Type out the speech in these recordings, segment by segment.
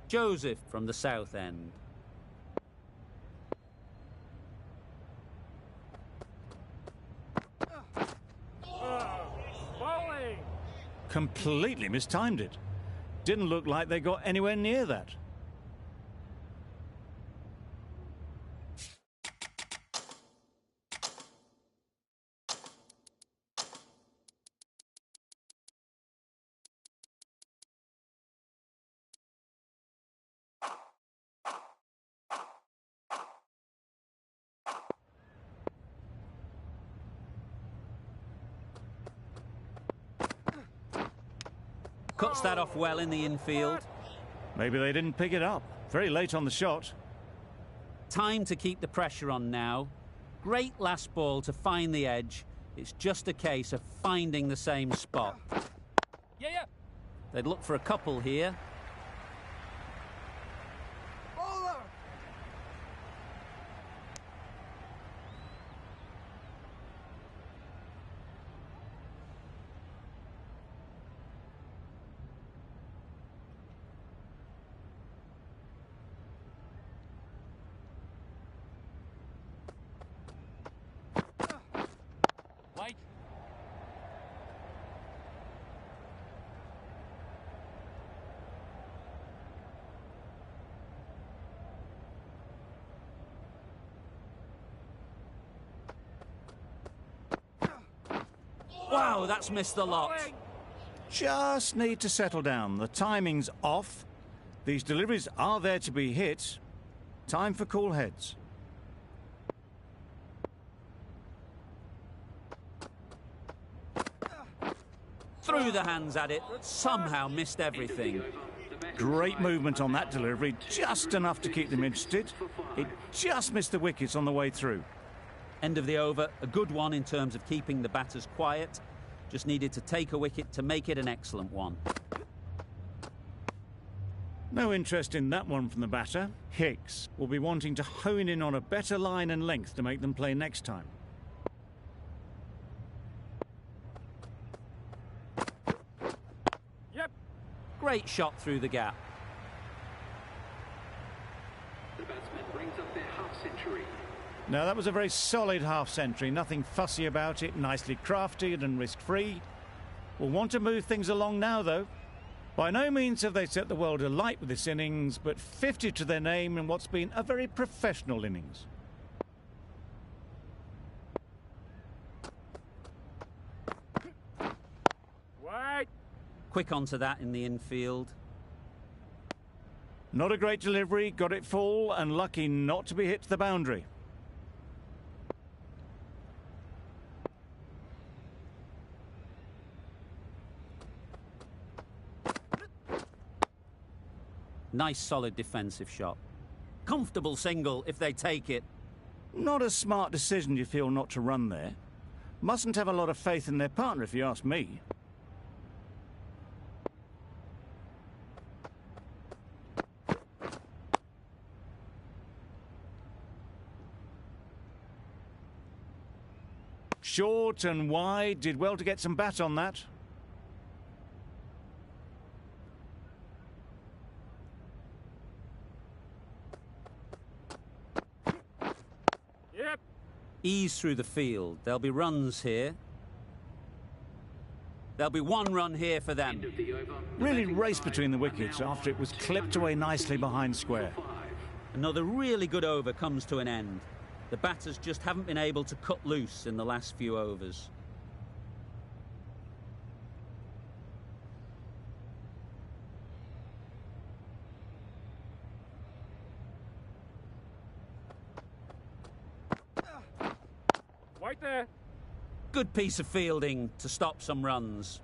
Joseph from the south end. Completely mistimed it. Didn't look like they got anywhere near that. Cuts that off well in the infield. Maybe they didn't pick it up. Very late on the shot. Time to keep the pressure on now. Great last ball to find the edge. It's just a case of finding the same spot. Yeah. They'd look for a couple here. Wow, that's missed the lot. Just need to settle down. The timing's off. These deliveries are there to be hit. Time for cool heads. Threw the hands at it, somehow missed everything. Great movement on that delivery, just enough to keep them interested. It just missed the wickets on the way through. End of the over, a good one in terms of keeping the batters quiet. Just needed to take a wicket to make it an excellent one. No interest in that one from the batter. Hicks will be wanting to hone in on a better line and length to make them play next time. Yep. Great shot through the gap. The batsman brings up their half-century. No, that was a very solid half-century. Nothing fussy about it, nicely crafted and risk-free. We'll want to move things along now, though. By no means have they set the world alight with this innings, but 50 to their name in what's been a very professional innings. Wait. Quick onto that in the infield. Not a great delivery, got it full and lucky not to be hit to the boundary. Nice solid defensive shot. Comfortable single if they take it. Not a smart decision, you feel, not to run there. Mustn't have a lot of faith in their partner, if you ask me. Short and wide, did well to get some bat on that. Yep. Ease through the field. There'll be runs here. There'll be one run here for them. Really raced between the wickets after it was clipped away nicely behind square. Another really good over comes to an end. The batters just haven't been able to cut loose in the last few overs. Right there. Good piece of fielding to stop some runs.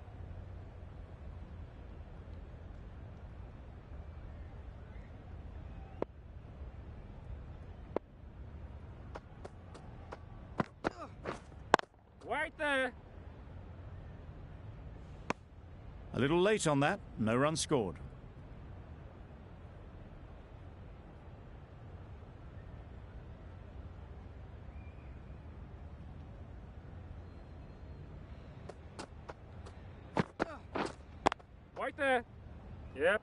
Right there. A little late on that, no run scored. Right there. Yep.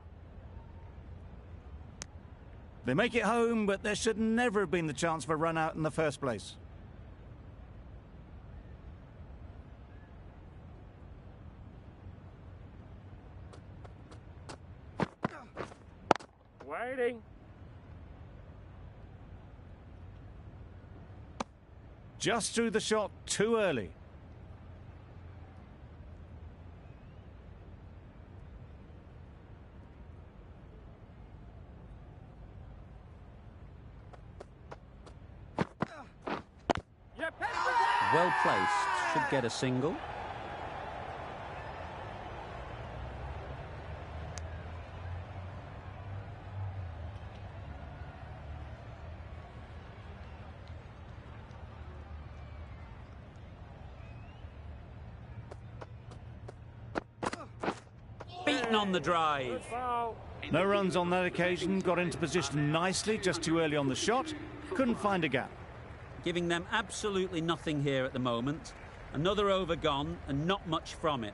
They make it home, but there should never have been the chance for a run out in the first place. Waiting. Just threw the shot too early. Yep. Well placed. Should get a single. Beaten on the drive. Good ball. No runs on that occasion. Got into position nicely, just too early on the shot. Couldn't find a gap. Giving them absolutely nothing here at the moment. Another over gone and not much from it.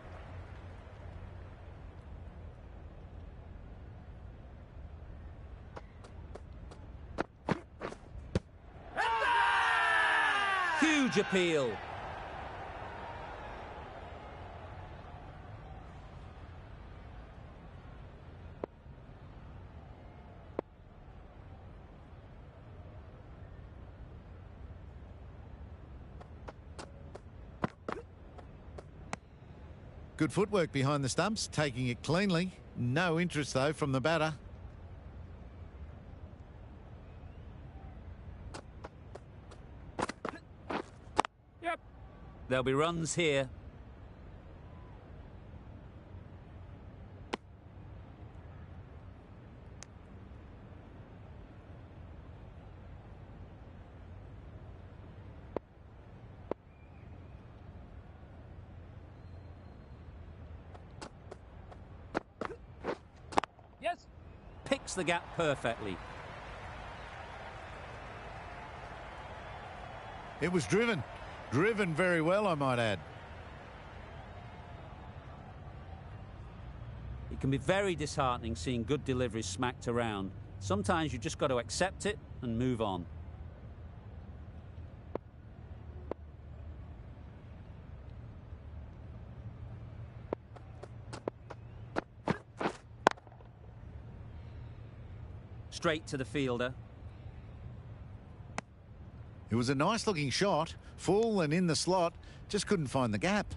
Huge appeal. Good footwork behind the stumps, taking it cleanly. No interest, though, from the batter. Yep. There'll be runs here. Yes. Picks the gap perfectly. It was driven. Driven very well, I might add. It can be very disheartening seeing good deliveries smacked around. Sometimes you just got to accept it and move on. Straight to the fielder. It was a nice-looking shot, full and in the slot, just couldn't find the gap.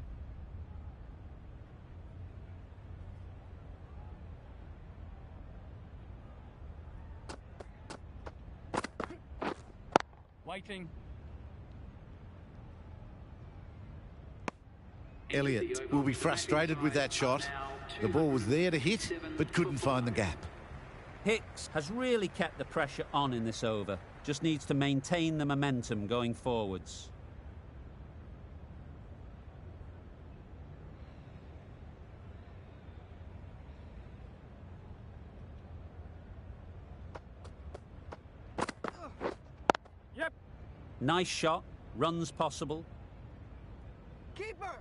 Waiting. Elliott will be frustrated with that shot. The ball was there to hit, but couldn't find the gap. Hicks has really kept the pressure on in this over. Just needs to maintain the momentum going forwards. Yep. Nice shot. Runs possible. Keeper.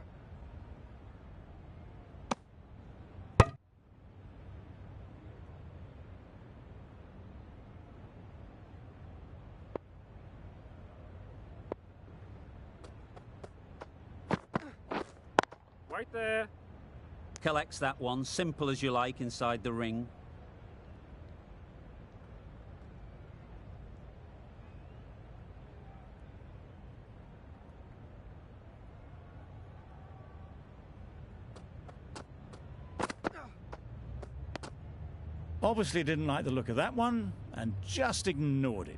Right there. Collects that one. Simple as you like inside the ring. Obviously didn't like the look of that one and just ignored it.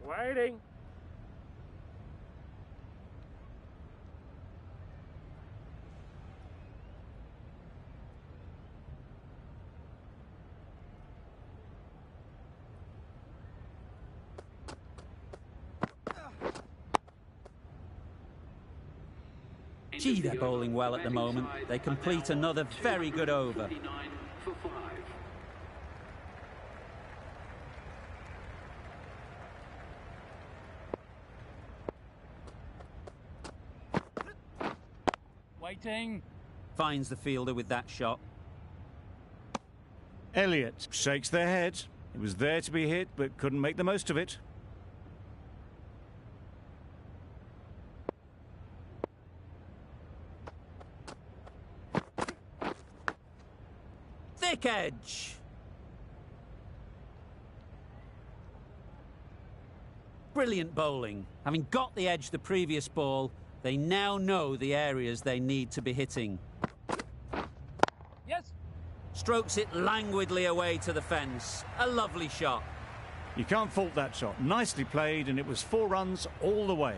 Waiting. Gee, they're bowling well at the moment. They complete another very good over. For 5. Waiting. Finds the fielder with that shot. Elliott shakes their head. It was there to be hit, but couldn't make the most of it. Thick edge. Brilliant bowling. Having got the edge the previous ball, they now know the areas they need to be hitting. Yes. Strokes it languidly away to the fence. A lovely shot. You can't fault that shot. Nicely played, and it was 4 runs all the way.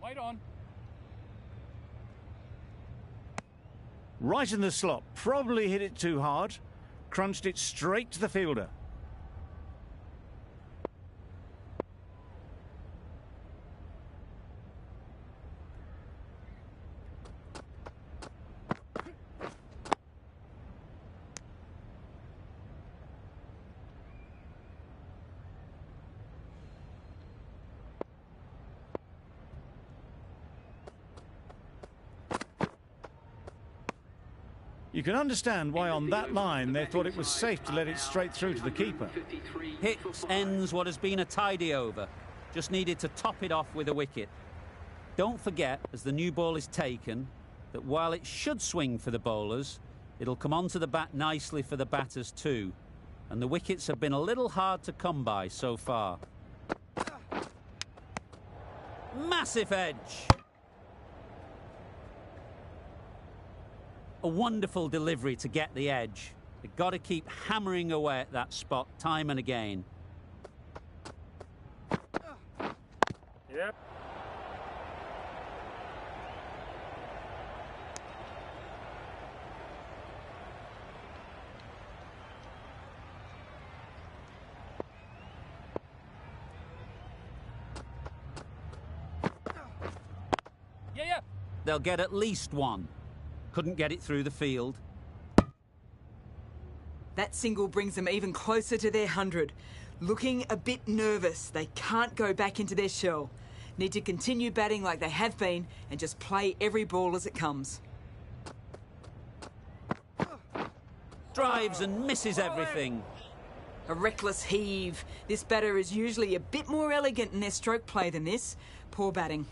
Wait on. Right in the slot. Probably hit it too hard. Crunched it straight to the fielder. You can understand why on that line they thought it was safe to let it straight through to the keeper. Hits ends what has been a tidy over. Just needed to top it off with a wicket. Don't forget, as the new ball is taken, that while it should swing for the bowlers, it'll come onto the bat nicely for the batters too. And the wickets have been a little hard to come by so far. Massive edge. A wonderful delivery to get the edge. They've got to keep hammering away at that spot time and again. Yep. Yeah. They'll get at least one. Couldn't get it through the field. That single brings them even closer to their 100. Looking a bit nervous. They can't go back into their shell. Need to continue batting like they have been and just play every ball as it comes. Drives and misses everything. A reckless heave. This batter is usually a bit more elegant in their stroke play than this. Poor batting.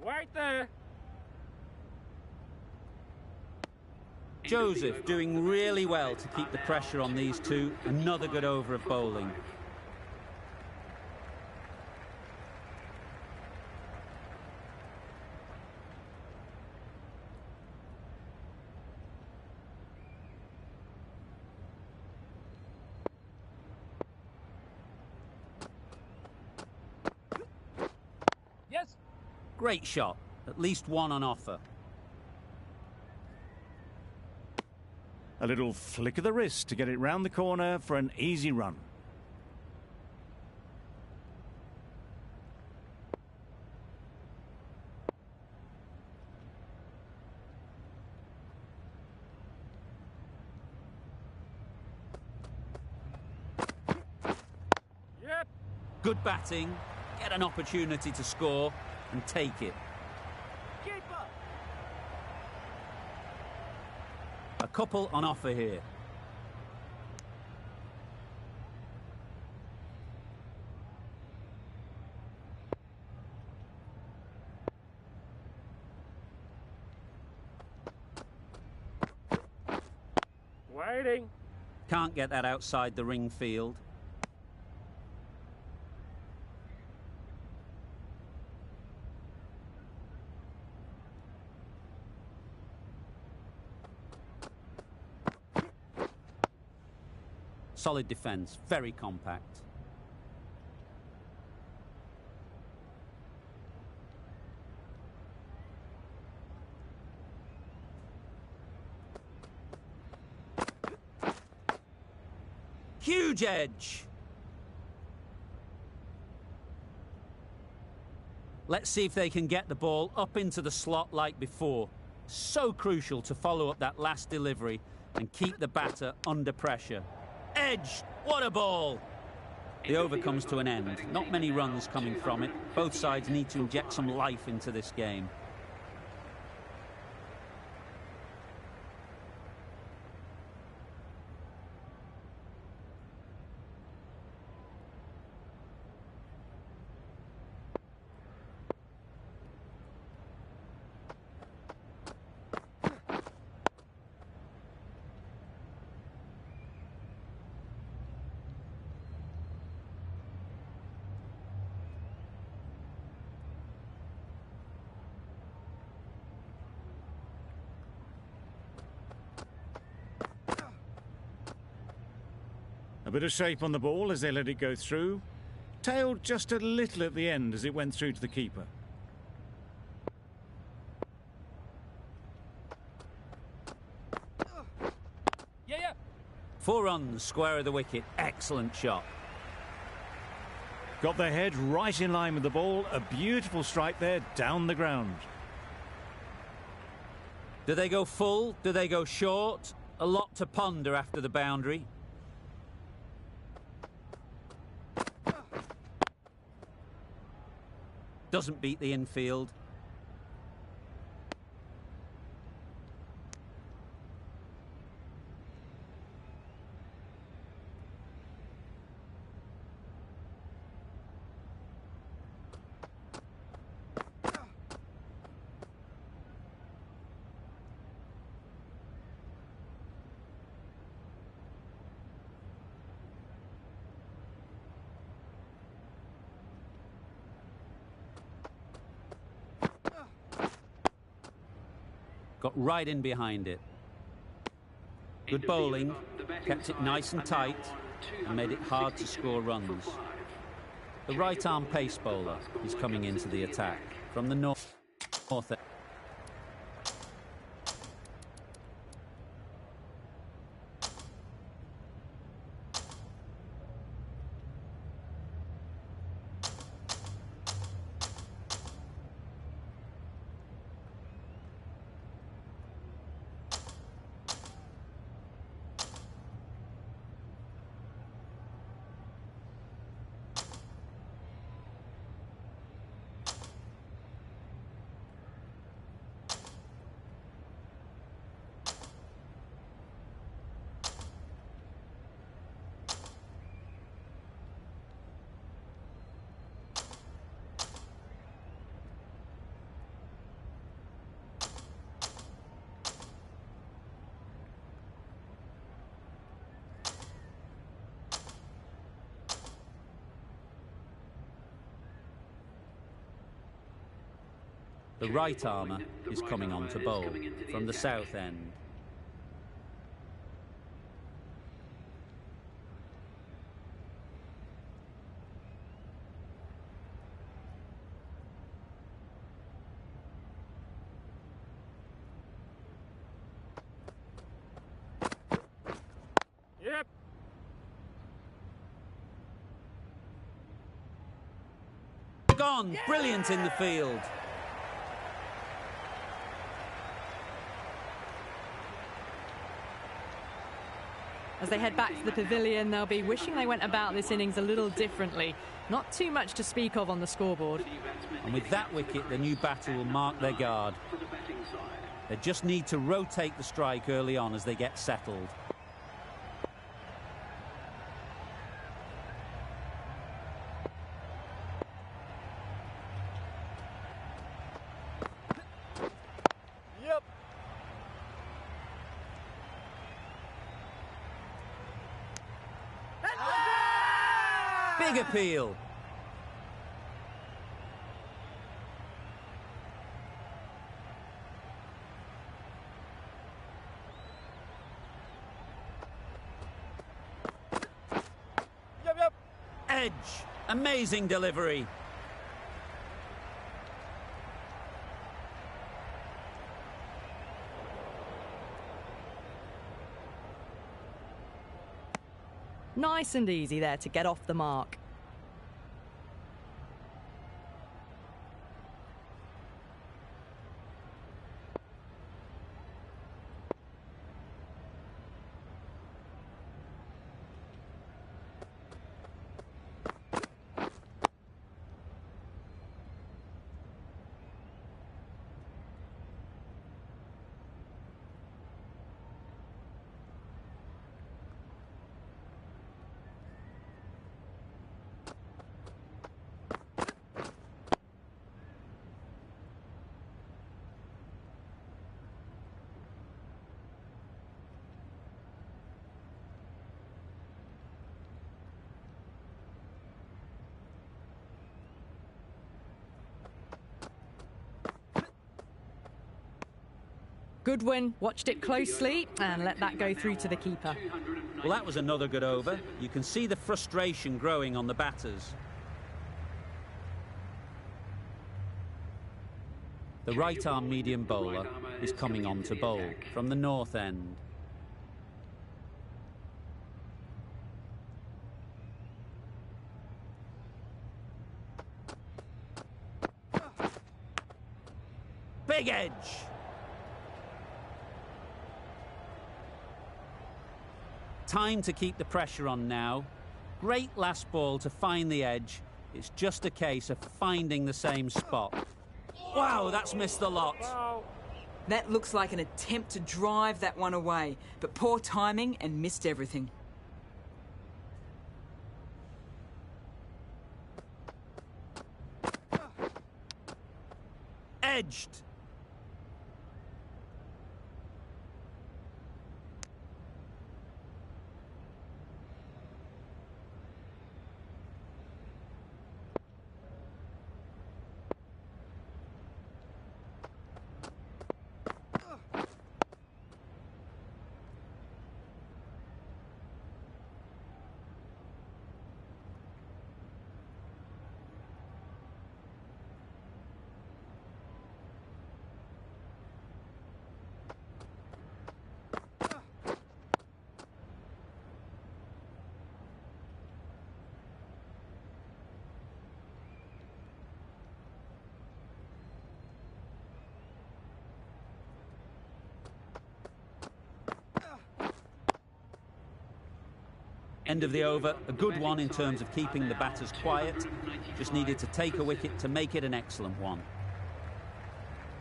Right there. Joseph doing really well to keep the pressure on these two. Another good over of bowling. Yes. Great shot. At least one on offer. A little flick of the wrist to get it round the corner for an easy run. Yep. Good batting. Get an opportunity to score and take it. Keeper. A couple on offer here. Waiting. Can't get that outside the ring field. Solid defence, very compact. Huge edge. Let's see if they can get the ball up into the slot like before. So crucial to follow up that last delivery and keep the batter under pressure. Edge, what a ball! The over comes to an end. Not many runs coming from it. Both sides need to inject some life into this game. A bit of shape on the ball as they let it go through. Tailed just a little at the end as it went through to the keeper. Yeah. 4 runs, square of the wicket. Excellent shot. Got their head right in line with the ball. A beautiful strike there down the ground. Do they go full? Do they go short? A lot to ponder after the boundary. Doesn't beat the infield. Got right in behind it. Good bowling, kept it nice and tight and made it hard to score runs. The right-arm pace bowler is coming into the attack from the north. The right armour is coming on to bowl from the south end. Yep. Gone, brilliant in the field. As they head back to the pavilion, they'll be wishing they went about this innings a little differently. Not too much to speak of on the scoreboard. And with that wicket, the new batter will mark their guard. They just need to rotate the strike early on as they get settled. Yep. Big appeal. Edge. Amazing delivery. Nice and easy there to get off the mark. Goodwin watched it closely and let that go through to the keeper. Well, that was another good over. You can see the frustration growing on the batters. The right-arm medium bowler is coming on to bowl from the north end. Big edge. Time to keep the pressure on now. Great last ball to find the edge. It's just a case of finding the same spot. Wow, that's missed the lot. That looks like an attempt to drive that one away, but poor timing and missed everything. Edged. End of the over, a good one in terms of keeping the batters quiet. Just needed to take a wicket to make it an excellent one.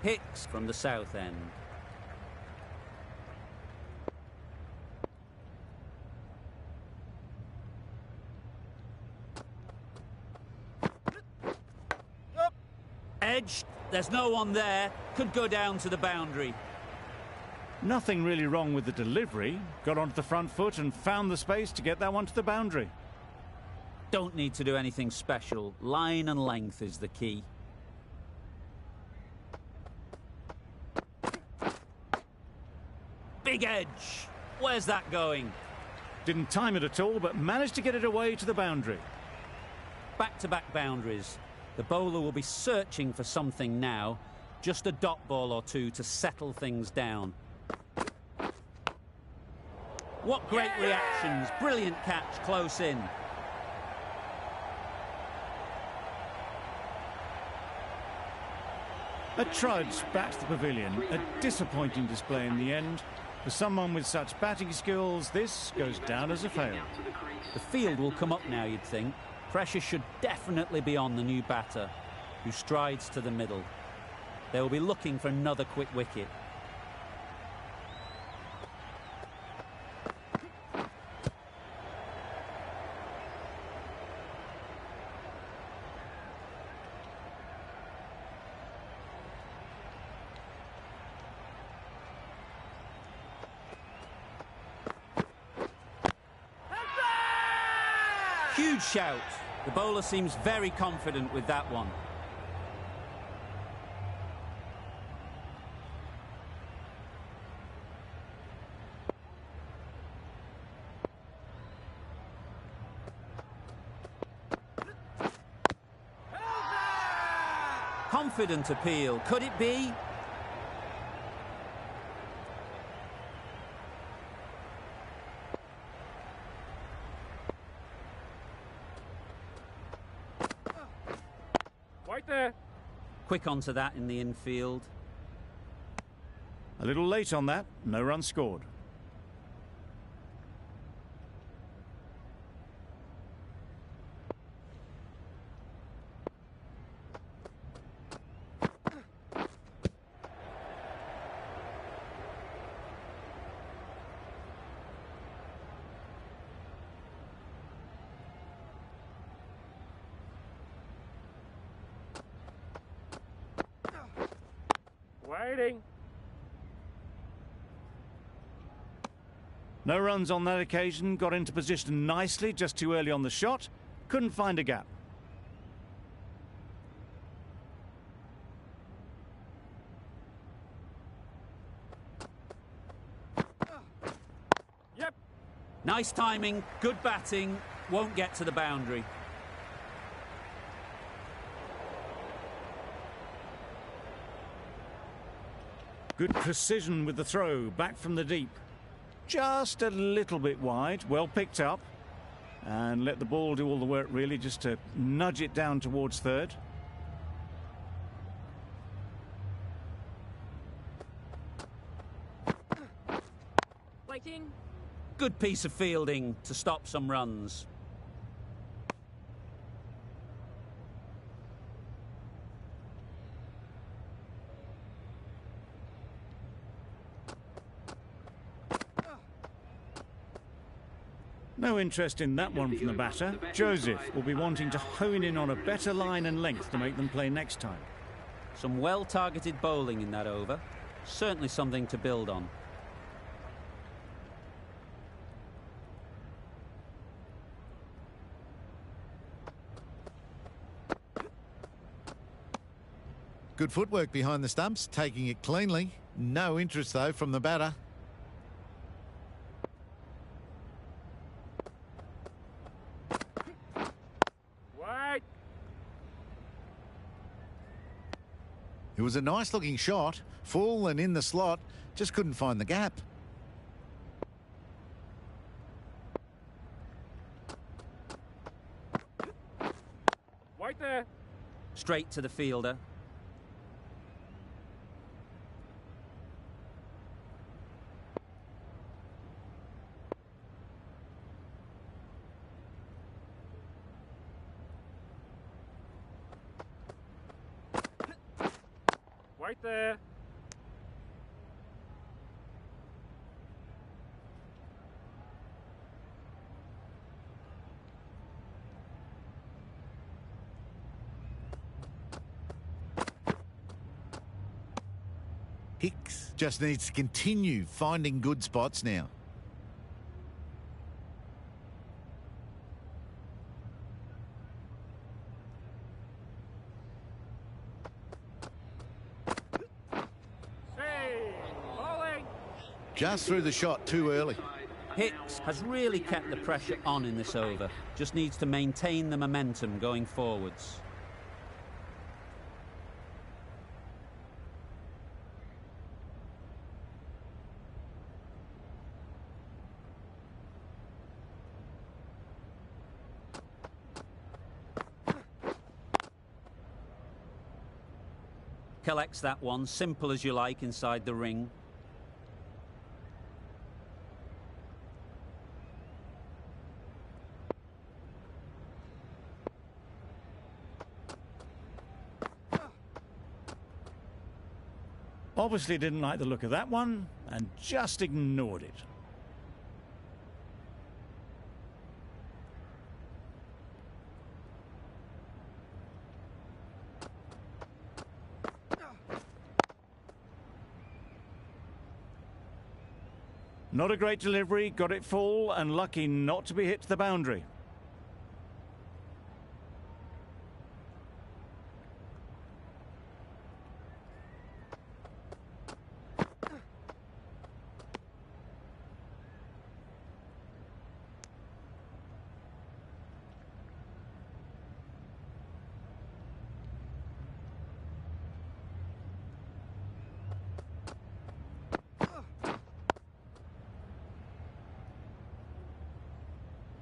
Hicks from the south end. Edged, there's no one there, could go down to the boundary. Nothing really wrong with the delivery. Got onto the front foot and found the space to get that one to the boundary. Don't need to do anything special. Line and length is the key. Big edge. Where's that going? Didn't time it at all, but managed to get it away to the boundary. Back-to-back boundaries. The bowler will be searching for something now. Just a dot ball or two to settle things down. What great reactions. Brilliant catch close in. A trudge back to the pavilion. A disappointing display in the end. For someone with such batting skills, this goes down as a fail. The field will come up now, you'd think. Pressure should definitely be on the new batter, who strides to the middle. They will be looking for another quick wicket. Huge shout. The bowler seems very confident with that one. Confident appeal. Could it be? Right there. Quick onto that in the infield. A little late on that, no run scored. Waiting. No runs on that occasion, got into position nicely, just too early on the shot. Couldn't find a gap. Yep. Nice timing, good batting, won't get to the boundary. Good precision with the throw, back from the deep. Just a little bit wide, well picked up. And let the ball do all the work really, just to nudge it down towards third. Waiting. Good piece of fielding to stop some runs. No interest in that one from the batter. Joseph will be wanting to hone in on a better line and length to make them play next time. Some well-targeted bowling in that over. Certainly something to build on. Good footwork behind the stumps, taking it cleanly. No interest, though, from the batter. Wait. It was a nice-looking shot, full and in the slot, just couldn't find the gap. Right there. Straight to the fielder. Right there. Hicks just needs to continue finding good spots now. Hey, bowling. Just threw the shot too early. Hicks has really kept the pressure on in this over. Just needs to maintain the momentum going forwards. Collects that one, simple as you like, inside the ring. Obviously didn't like the look of that one and just ignored it. Not a great delivery, got it full and lucky not to be hit to the boundary.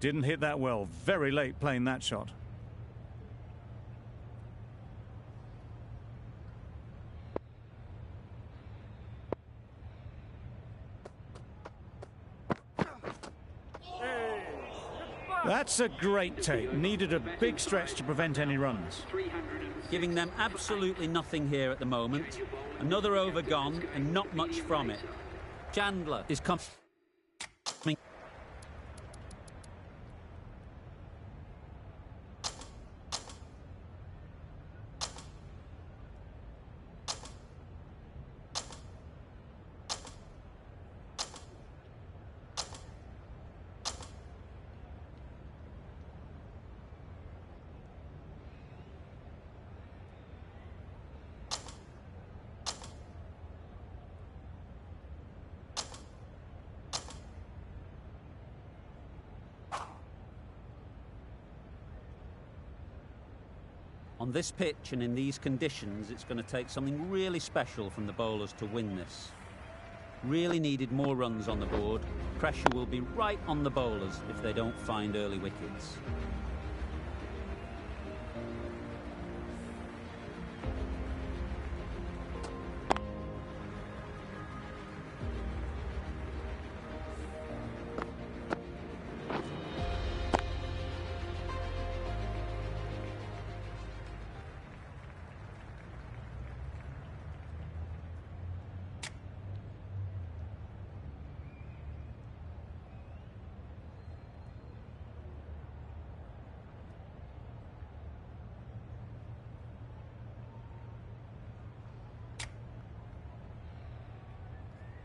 Didn't hit that well. Very late playing that shot. That's a great take. Needed a big stretch to prevent any runs. Giving them absolutely nothing here at the moment. Another over gone and not much from it. Chandler is coming. On this pitch and in these conditions, it's going to take something really special from the bowlers to win this. Really needed more runs on the board. Pressure will be right on the bowlers if they don't find early wickets.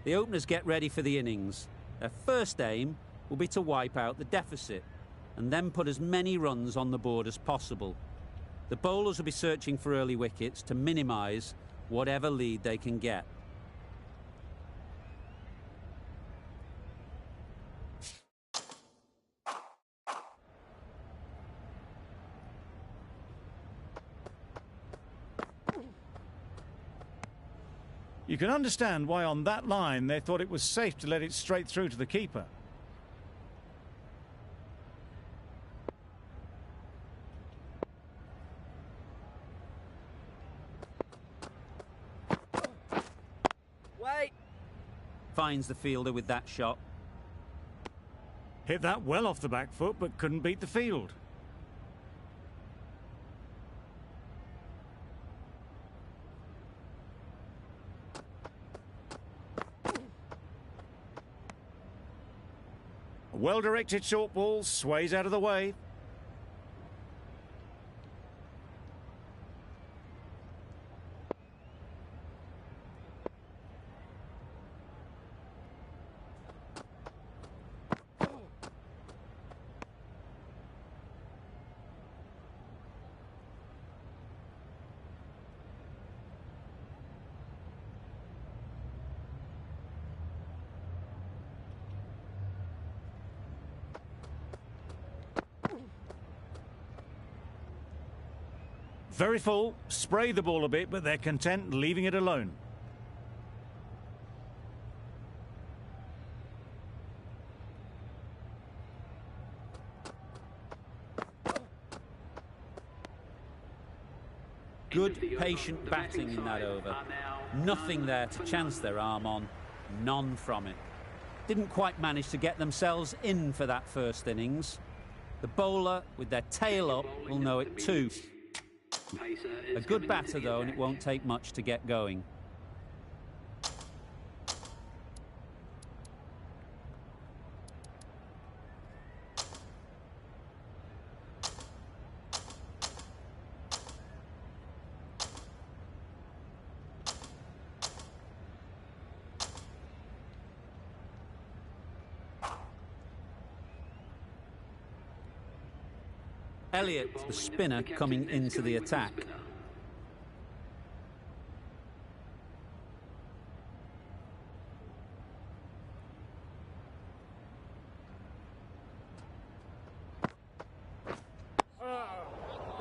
The openers get ready for the innings. Their first aim will be to wipe out the deficit and then put as many runs on the board as possible. The bowlers will be searching for early wickets to minimise whatever lead they can get. You can understand why on that line they thought it was safe to let it straight through to the keeper. Wait! Finds the fielder with that shot. Hit that well off the back foot, but couldn't beat the field. Well-directed short ball sways out of the way. Very full, spray the ball a bit, but they're content leaving it alone. Good, patient batting in that over. Nothing there to chance their arm on, none from it. Didn't quite manage to get themselves in for that first innings. The bowler, with their tail up, will know it too. A good batter, though, and it won't take much to get going. Elliott, the spinner, coming into the attack.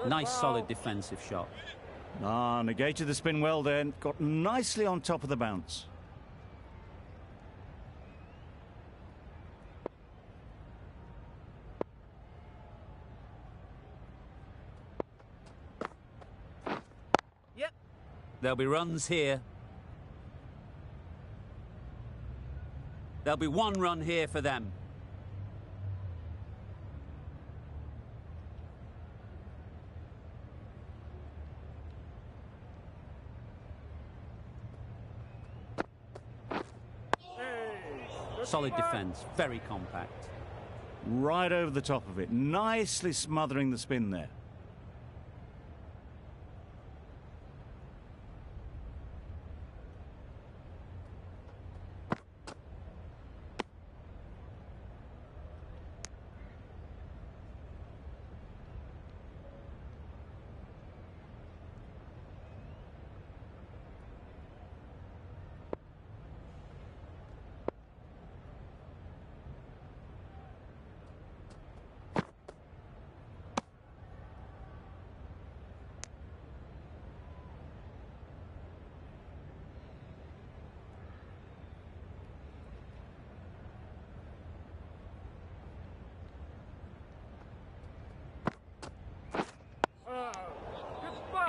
Nice solid defensive shot. Negated the spin well then. Got nicely on top of the bounce. There'll be runs here. There'll be one run here for them. Solid defence, very compact. Right over the top of it, nicely smothering the spin there.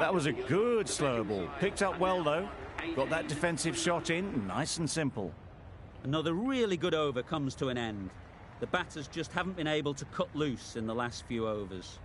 That was a good slow ball. Picked up well, though. Got that defensive shot in, nice and simple. Another really good over comes to an end. The batters just haven't been able to cut loose in the last few overs.